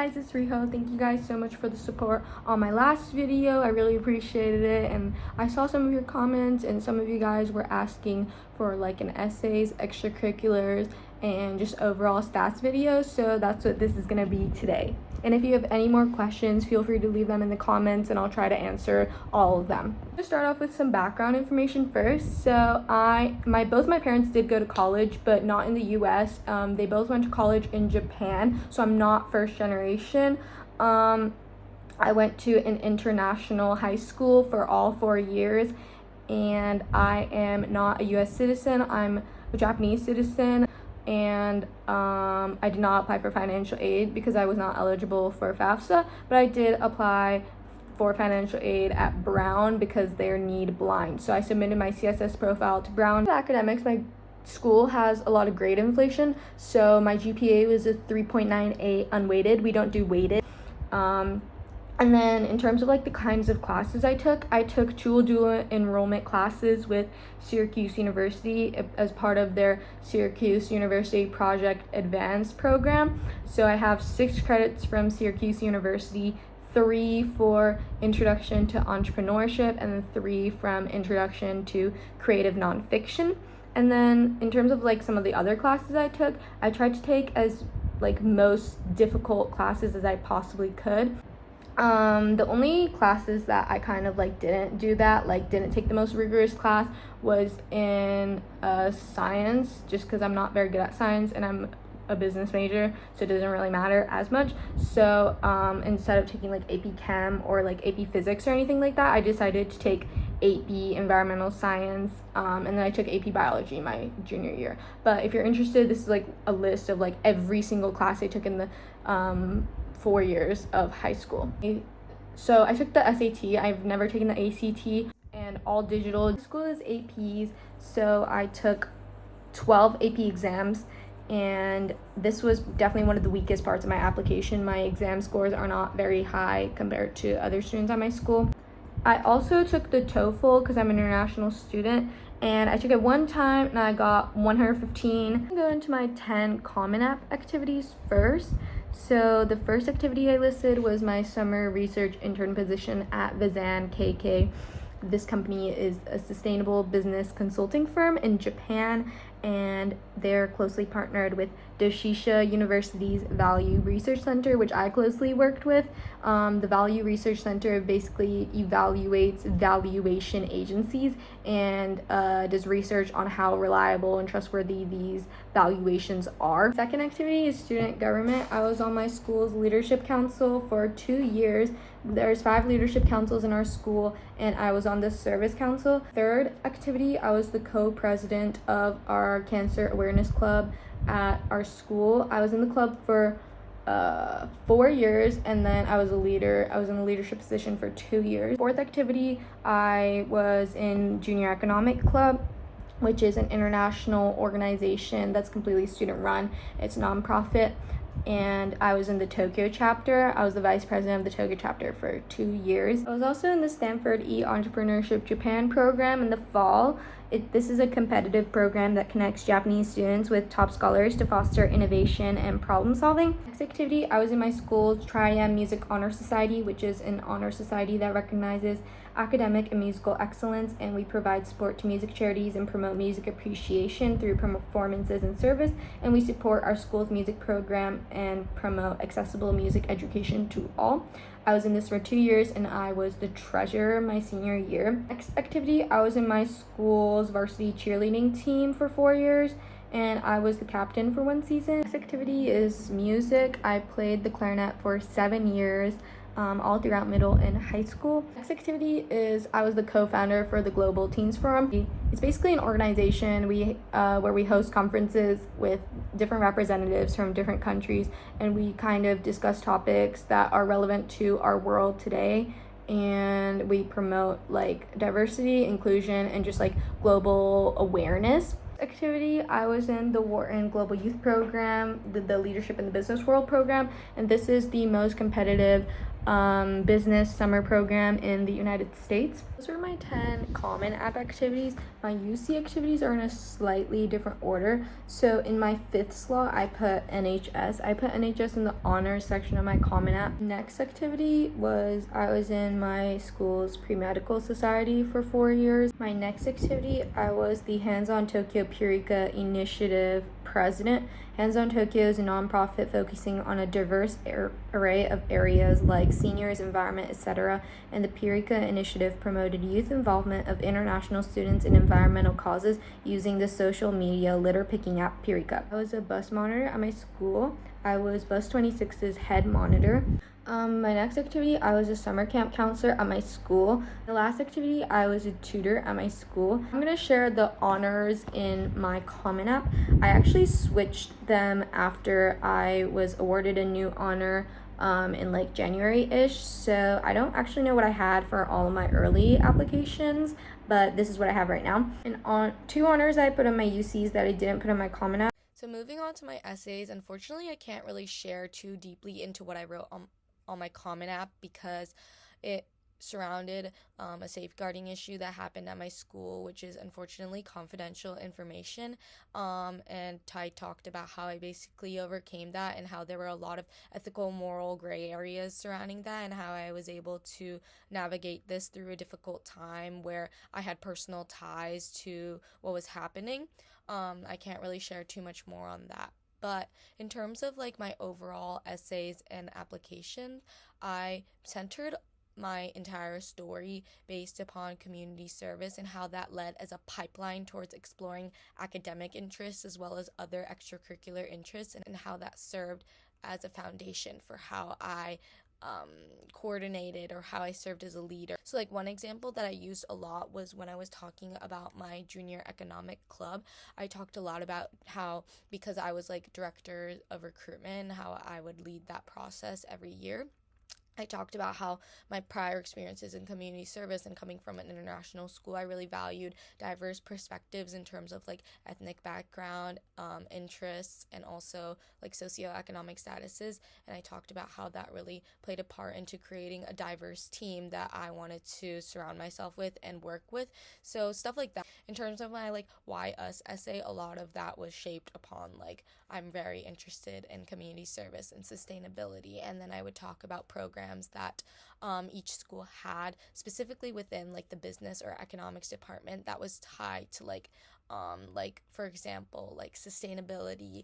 Guys, it's Riho. Thank you guys so much for the support on my last video. I really appreciated it, and I saw some of your comments, and some of you guys were asking for like an essays, extracurriculars, and just overall stats video, so that's what this is gonna be today. And if you have any more questions, feel free to leave them in the comments and I'll try to answer all of them. To start off with some background information first. So both my parents did go to college, but not in the US. They both went to college in Japan, so I'm not first generation. I went to an international high school for all 4 years, and I am not a US citizen. I'm a Japanese citizen. And I did not apply for financial aid because I was not eligible for FAFSA, but I did apply for financial aid at Brown because they're need blind. So I submitted my CSS profile to Brown. For academics, my school has a lot of grade inflation, so my GPA was a 3.98 unweighted. We don't do weighted. And then in terms of like the kinds of classes I took dual enrollment classes with Syracuse University as part of their Syracuse University Project Advanced program. So I have 6 credits from Syracuse University, 3 for Introduction to Entrepreneurship, and then 3 from Introduction to Creative Nonfiction. And then in terms of like some of the other classes I took, I tried to take as like most difficult classes as I possibly could. The only classes that I kind of like didn't take the most rigorous class was in science, just because I'm not very good at science and I'm a business major, so it doesn't really matter as much. So instead of taking like AP Chem or like AP Physics or anything like that, I decided to take AP Environmental Science, and then I took AP Biology my junior year. But if you're interested, this is like a list of like every single class I took in the 4 years of high school. So I took the SAT. I've never taken the ACT, and all digital. School is APs, so I took 12 AP exams, and this was definitely one of the weakest parts of my application. My exam scores are not very high compared to other students at my school. I also took the TOEFL because I'm an international student, and I took it one time and I got 115. I'm gonna go into my 10 Common App activities first. So the first activity I listed was my summer research intern position at Vizan KK. This company is a sustainable business consulting firm in Japan, and they're closely partnered with Doshisha University's Value Research Center, which I closely worked with. The Value Research Center basically evaluates valuation agencies and does research on how reliable and trustworthy these valuations are. Second activity is student government. I was on my school's leadership council for 2 years. There's 5 leadership councils in our school, and I was on the service council. Third activity, I was the co-president of our cancer awareness club at our school. I was in the club for 4 years, and then I was a leader. I was in a leadership position for 2 years. Fourth activity, I was in junior economic club, which is an international organization that's completely student run. It's a nonprofit, and I was in the Tokyo chapter. I was the vice president of the Tokyo chapter for 2 years. I was also in the Stanford E-Entrepreneurship Japan program in the fall. This is a competitive program that connects Japanese students with top scholars to foster innovation and problem solving. Next activity, I was in my school's Tri-M Music Honor Society, which is an honor society that recognizes academic and musical excellence, and we provide support to music charities and promote music appreciation through performances and service, and we support our school's music program and promote accessible music education to all. I was in this for 2 years, and I was the treasurer my senior year. Next activity, I was in my school's varsity cheerleading team for 4 years, and I was the captain for 1 season. Next activity is music. I played the clarinet for 7 years, all throughout middle and high school. Next activity is I was the co-founder for the Global Teens Forum. It's basically an organization where we host conferences with different representatives from different countries, and we kind of discuss topics that are relevant to our world today, and we promote like diversity, inclusion, and just like global awareness. Activity, I was in the Wharton Global Youth Program, the Leadership in the Business World program, and this is the most competitive business summer program in the United States. Those are my 10 common app activities. My UC activities are in a slightly different order. So in my 5th slot, I put NHS. I put NHS in the honors section of my common app. Next activity was I was in my school's pre-medical society for 4 years. My next activity, I was the Hands-On Tokyo Purika Initiative president. Hands-On Tokyo is a nonprofit focusing on a diverse array of areas like seniors, environment, etc. And the Purika initiative promoted youth involvement of international students in environmental causes using the social media litter picking app Purika. I was a bus monitor at my school. I was Bus 26's head monitor. My next activity, I was a summer camp counselor at my school. The last activity, I was a tutor at my school. I'm gonna share the honors in my common app. I actually switched them after I was awarded a new honor in like January-ish. So I don't actually know what I had for all of my early applications, but this is what I have right now. And on 2 honors I put on my UCs that I didn't put on my common app. So moving on to my essays, unfortunately I can't really share too deeply into what I wrote on my common app because it surrounded a safeguarding issue that happened at my school, which is unfortunately confidential information. And Ty talked about how I basically overcame that and how there were a lot of ethical, moral gray areas surrounding that, and how I was able to navigate this through a difficult time where I had personal ties to what was happening. I can't really share too much more on that. But in terms of like my overall essays and applications, I centered my entire story based upon community service and how that led as a pipeline towards exploring academic interests as well as other extracurricular interests, and how that served as a foundation for how I coordinated or how I served as a leader. So like one example that I used a lot was when I was talking about my junior economic club. I talked a lot about how, because I was like director of recruitment, how I would lead that process every year. I talked about how my prior experiences in community service and coming from an international school, I really valued diverse perspectives in terms of like ethnic background, interests, and also like socioeconomic statuses. And I talked about how that really played a part into creating a diverse team that I wanted to surround myself with and work with. So stuff like that. In terms of my like why us essay, a lot of that was shaped upon like I'm very interested in community service and sustainability. And then I would talk about programs that each school had, specifically within like the business or economics department, that was tied to like for example like sustainability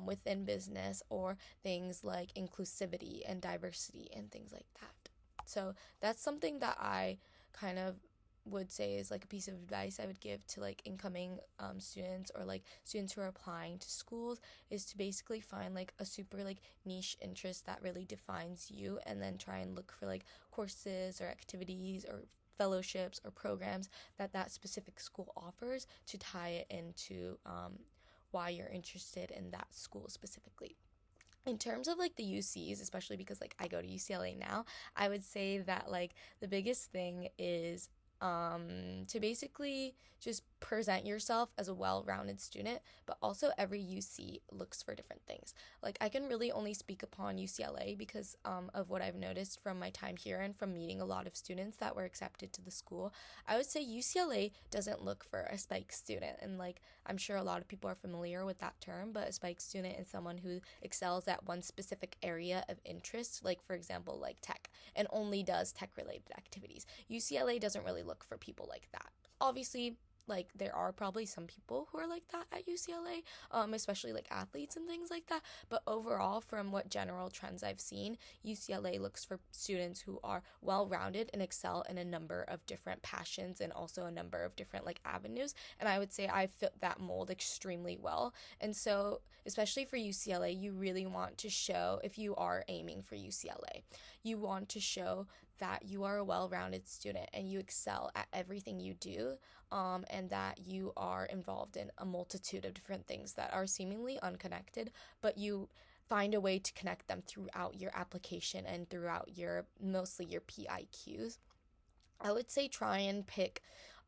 within business, or things like inclusivity and diversity and things like that. So that's something that I kind of would say is like a piece of advice I would give to like incoming students, or like students who are applying to schools, is to basically find like a super like niche interest that really defines you, and then try and look for like courses or activities or fellowships or programs that that specific school offers to tie it into why you're interested in that school specifically. In terms of like the UCs, especially because like I go to UCLA now, I would say that like the biggest thing is to basically just present yourself as a well-rounded student, but also every UC looks for different things. Like I can really only speak upon UCLA because of what I've noticed from my time here and from meeting a lot of students that were accepted to the school. I would say UCLA doesn't look for a spike student, and like I'm sure a lot of people are familiar with that term, but a spike student is someone who excels at one specific area of interest, like for example like tech, and only does tech related activities. UCLA doesn't really look for people like that. Obviously, like there are probably some people who are like that at UCLA, especially like athletes and things like that. But overall, from what general trends I've seen, UCLA looks for students who are well-rounded and excel in a number of different passions and also a number of different like avenues. And I would say I fit that mold extremely well. And so, especially for UCLA, you really want to show, if you are aiming for UCLA, you want to show that you are a well-rounded student and you excel at everything you do, and that you are involved in a multitude of different things that are seemingly unconnected, but you find a way to connect them throughout your application and throughout your mostly your PIQs. I would say try and pick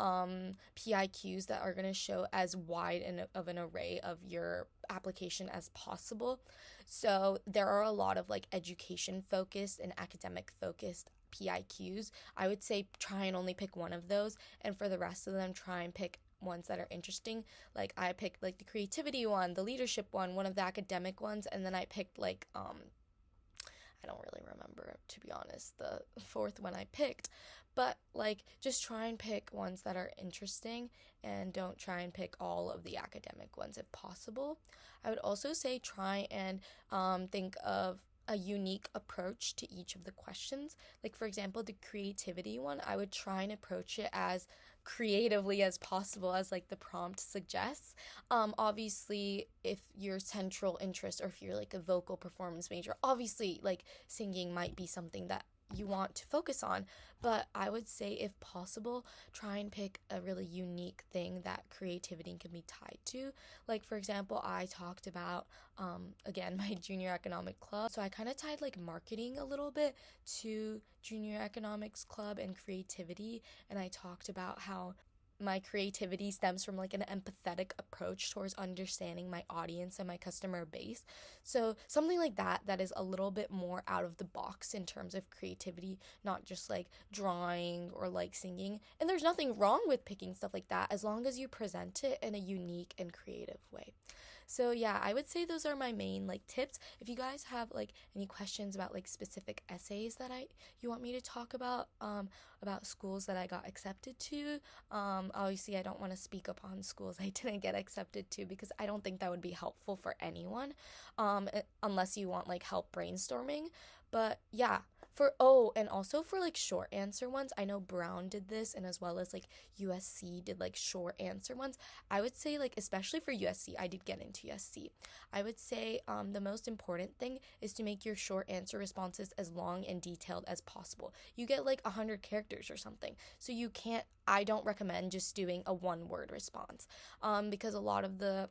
PIQs that are going to show as wide of an array of your application as possible. So there are a lot of like education focused and academic focused PIQs. I would say try and only pick one of those, and for the rest of them, try and pick ones that are interesting. Like I picked like the creativity one, the leadership one of the academic ones, and then I picked like I don't really remember, to be honest, the fourth one I picked. But, like, just try and pick ones that are interesting and don't try and pick all of the academic ones if possible. I would also say try and think of a unique approach to each of the questions. Like, for example, the creativity one, I would try and approach it as creatively as possible, as like the prompt suggests. Obviously, if your central interest, or if you're like a vocal performance major, obviously like singing might be something that you want to focus on, but I would say if possible, try and pick a really unique thing that creativity can be tied to. Like, for example, I talked about again, my junior economic club, so I kind of tied like marketing a little bit to junior economics club and creativity, and I talked about how my creativity stems from like an empathetic approach towards understanding my audience and my customer base. So something like that is a little bit more out of the box in terms of creativity, not just like drawing or like singing. And there's nothing wrong with picking stuff like that as long as you present it in a unique and creative way. So yeah, I would say those are my main like tips. If you guys have like any questions about like specific essays that you want me to talk about schools that I got accepted to, obviously, I don't want to speak upon schools I didn't get accepted to because I don't think that would be helpful for anyone, unless you want like help brainstorming. But yeah, and also for like short answer ones, I know Brown did this, and as well as like USC did like short answer ones. I would say like, especially for USC, I did get into USC. I would say the most important thing is to make your short answer responses as long and detailed as possible. You get like 100 characters or something, so I don't recommend just doing a one word response, because a lot of the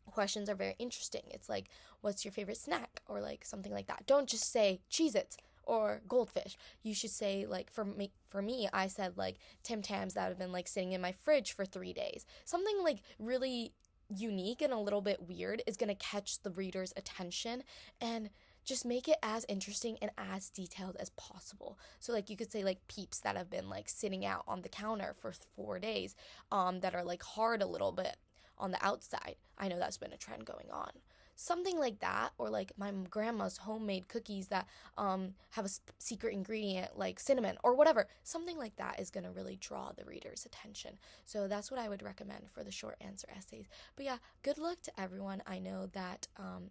questions are very interesting. It's like, what's your favorite snack, or like something like that. Don't just say Cheez-Its or goldfish. You should say, like, for me, I said like Tim Tams that have been like sitting in my fridge for 3 days. Something like really unique and a little bit weird is going to catch the reader's attention, and just make it as interesting and as detailed as possible. So like you could say like peeps that have been like sitting out on the counter for 4 days, that are like hard a little bit on the outside. I know that's been a trend going on. Something like that, or like my grandma's homemade cookies that have a secret ingredient like cinnamon or whatever. Something like that is going to really draw the reader's attention. So that's what I would recommend for the short answer essays. But yeah, good luck to everyone. I know that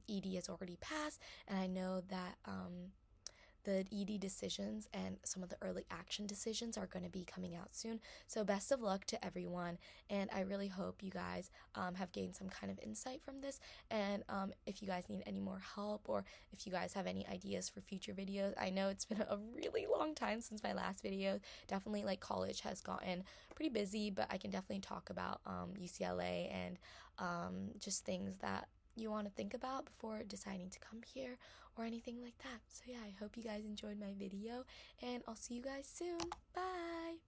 ED has already passed, and I know that the ED decisions and some of the early action decisions are going to be coming out soon. So best of luck to everyone, and I really hope you guys have gained some kind of insight from this. And if you guys need any more help, or if you guys have any ideas for future videos, I know it's been a really long time since my last video. Definitely like college has gotten pretty busy, but I can definitely talk about UCLA and just things that you want to think about before deciding to come here or anything like that. So yeah, I hope you guys enjoyed my video, and I'll see you guys soon. Bye!